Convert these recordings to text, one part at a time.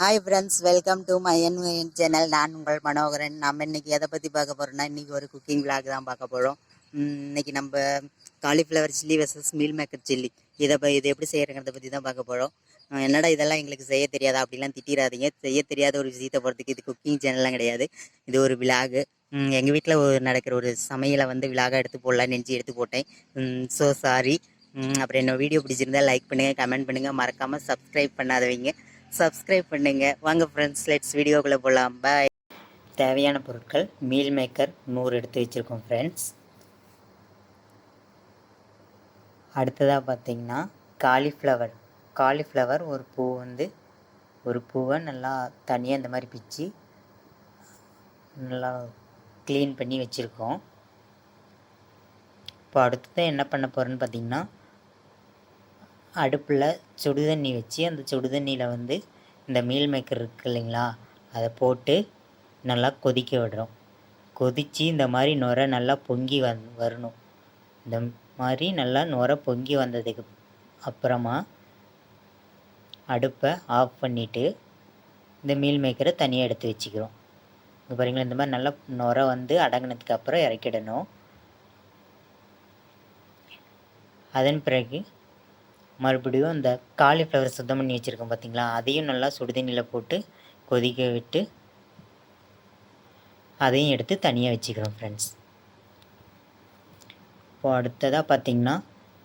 Hi friends, welcome to my channel. நான் உங்கள் மனோகரன். நம்ம இன்னைக்கு எதை பற்றி பார்க்க போகிறோம்னா, இன்றைக்கி ஒரு குக்கிங் விளாக் தான் பார்க்க போகிறோம். இன்றைக்கி நம்ம cauliflower chilli versus meal maker chilli இது எப்படி செய்கிறங்கிறத பற்றி தான் பார்க்க போகிறோம். என்னடா இதெல்லாம் எங்களுக்கு செய்ய தெரியாதா அப்படிலாம் திட்டிடாதீங்க. செய்ய தெரியாத ஒரு விஷயத்தை போகிறதுக்கு இது குக்கிங் சேனல்லாம் கிடையாது. இது ஒரு விளாகு. எங்கள் வீட்டில் நடக்கிற ஒரு சமையலை விளாகாக எடுத்து போடலான்னு நினச்சி எடுத்து போட்டேன். So sorry. அப்புறம் என்ன வீடியோ பிடிச்சிருந்தா லைக் பண்ணுங்கள், கமெண்ட் பண்ணுங்கள், மறக்காமல் சப்ஸ்கிரைப் பண்ணாதவங்க சப்ஸ்கிரைப் பண்ணுங்க. வாங்க ஃப்ரெண்ட்ஸ், லெட்ஸ் வீடியோக்குள்ளே போகலாம். பாய். தேவையான பொருட்கள்: மீல் மேக்கர் 100 எடுத்து வச்சுருக்கோம் ஃப்ரெண்ட்ஸ். அடுத்ததாக பார்த்திங்கன்னா காலிஃப்ளவர் ஒரு பூவை நல்லா தனியாக இந்த மாதிரி பிச்சு நல்லா க்ளீன் பண்ணி வச்சுருக்கோம். இப்போ அடுத்தது என்ன பண்ண போகிறேன்னு பார்த்திங்கன்னா, அடுப்பில் சுடுதண்ணி வச்சு அந்த சுடுதண்ணியில் இந்த மீல் மேக்கர் இருக்குது இல்லைங்களா, அதை போட்டு நல்லா கொதிக்க விடுறோம். கொதித்து இந்த மாதிரி நுரை நல்லா பொங்கி வரணும். இந்த மாதிரி நல்லா நுரை பொங்கி வந்ததுக்கு அப்புறமா அடுப்பை ஆஃப் பண்ணிவிட்டு இந்த மீல் மேக்கரை தனியாக எடுத்து வச்சுக்கிறோம். இங்கே பாருங்களா, இந்த மாதிரி நல்லா நுரை அடங்கினதுக்கு அப்புறம் இறக்கிடணும். அதன் பிறகு மறுபடியும் இந்த காலிஃப்ளவர் சுத்தம் பண்ணி வச்சுருக்கோம் பார்த்திங்களா, அதையும் நல்லா சுடுதண்ணியில் போட்டு கொதிக்க விட்டு அதையும் எடுத்து தனியாக வச்சுக்கிறோம் ஃப்ரெண்ட்ஸ். இப்போது அடுத்ததாக பார்த்திங்கன்னா,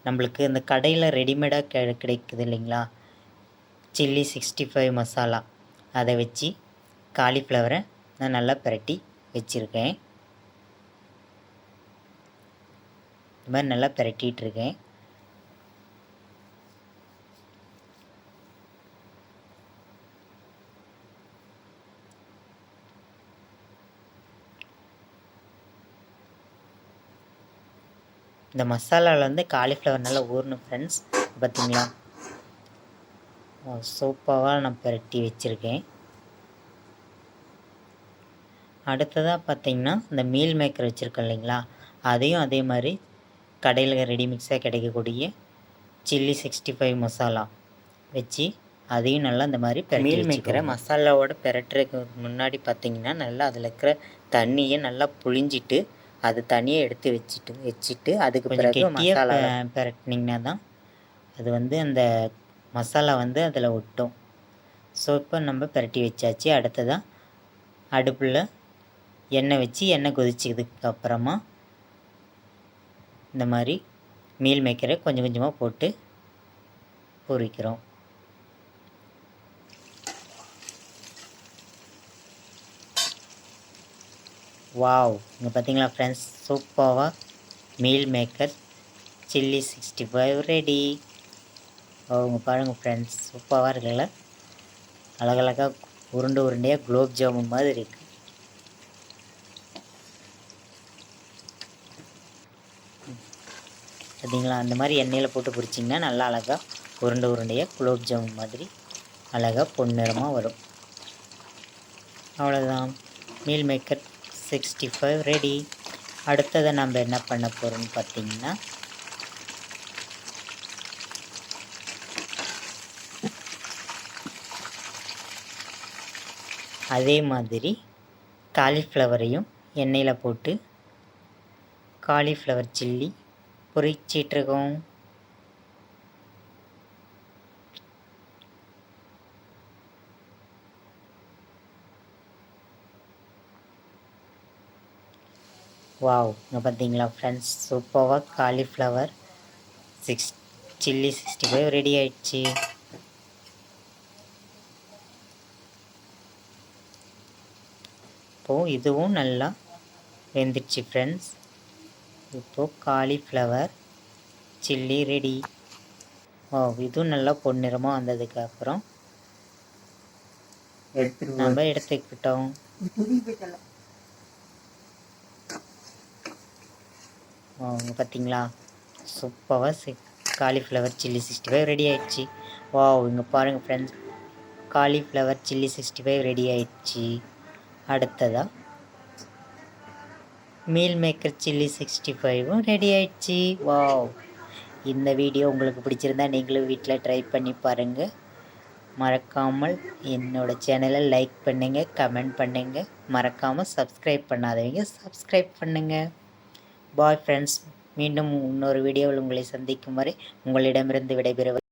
நம்மளுக்கு இந்த கடையில் ரெடிமேடாக கிடைக்குது இல்லைங்களா, சில்லி 65 மசாலா, அதை வச்சு காலிஃப்ளவரை நான் நல்லா பிரட்டி வச்சுருக்கேன். இந்த மாதிரி நல்லா பிரட்டிகிட்ருக்கேன். இந்த மசாலாவில் காலிஃப்ளவர் நல்லா ஊறணும் ஃப்ரெண்ட்ஸ். பார்த்திங்களா, சூப்பராக நான் பிரட்டி வச்சுருக்கேன். அடுத்ததாக பார்த்திங்கன்னா, இந்த மீல் மேக்கர் வச்சுருக்கோம் இல்லைங்களா, அதையும் அதே மாதிரி கடையில் ரெடிமிக்ஸாக கிடைக்கக்கூடிய சில்லி 65 மசாலா வச்சு அதையும் நல்லா இந்த மாதிரி மீல் மேக்கரை மசாலாவோட பிரட்டுறதுக்கு முன்னாடி பார்த்திங்கன்னா, நல்லா அதில் இருக்கிற தண்ணியை நல்லா புழிஞ்சிட்டு அது தனியாக எடுத்து வச்சுட்டு அதுக்கு பிறகு மசாலா பிரட்டினீங்கன்னா தான் அது அந்த மசாலா அதில் ஒட்டும். ஸோ இப்போ நம்ம பிரட்டி வச்சாச்சு. அடுத்ததாக அடுப்பில் எண்ணெய் வச்சு எண்ணெய் கொதிச்சதுக்கு அப்புறமா இந்த மாதிரி மீல் மேக்கரை கொஞ்சம் கொஞ்சமாக போட்டு பொரிக்கிறோம். வாவ், இங்கே பார்த்தீங்களா ஃப்ரெண்ட்ஸ், சூப்பராக மீல் மேக்கர் சில்லி 65 ரெடி. அவங்க பாருங்கள் ஃப்ரெண்ட்ஸ், சூப்பராக இருக்குல்ல, அழகழகாக உருண்டையாக குலோப் ஜாமுன் மாதிரி இருக்குது. பார்த்தீங்களா, அந்த மாதிரி எண்ணெயில் போட்டு பொரிச்சிங்கன்னா நல்லா அழகாக உருண்டையாக குலோப் ஜாமுன் மாதிரி அழகாக பொன்னிறமாக வரும். அவ்வளோதான், மீல் மேக்கர் 65 ரெடி. அடுத்ததை நம்ம என்ன பண்ண போகிறோம்னு பார்த்திங்கன்னா, அதே மாதிரி காலிஃப்ளவரையும் எண்ணெயில் போட்டு காலிஃப்ளவர் சில்லி பொரிச்சிட்ருக்கோம். வாவ், இங்கே பார்த்தீங்களா ஃப்ரெண்ட்ஸ், சூப்பராக காலிஃப்ளவர் சில்லி 65 ரெடி ஆயிடுச்சு. இப்போது இதுவும் நல்லா வெந்துடுச்சு ஃப்ரெண்ட்ஸ். இப்போது காலிஃப்ளவர் சில்லி ரெடி. இதுவும் நல்லா பொன்னிறமாக வந்ததுக்கு அப்புறம் நம்ம எடுத்துக்கிட்டோம். பார்த்தீங்களா, சூப்பராக காலிஃப்ளவர் சில்லி 65 ரெடி ஆயிடுச்சு. இங்கே பாருங்கள் ஃப்ரெண்ட்ஸ், காலிஃப்ளவர் சில்லி 65 ரெடி ஆயிடுச்சு. அடுத்ததாக மீல் மேக்கர் சில்லி 65 ரெடி ஆயிடுச்சு. இந்த வீடியோ உங்களுக்கு பிடிச்சிருந்தா நீங்களும் வீட்டில் ட்ரை பண்ணி பாருங்கள். மறக்காமல் என்னோட சேனலை லைக் பண்ணுங்க, கமெண்ட் பண்ணுங்க. மறக்காமல் சப்ஸ்கிரைப் பண்ணாதவங்க சப்ஸ்கிரைப் பண்ணுங்க. Bye friends. மீண்டும் இன்னொரு வீடியோவில் உங்களை சந்திக்கும் வரை உங்களிடமிருந்து விடைபெறுவது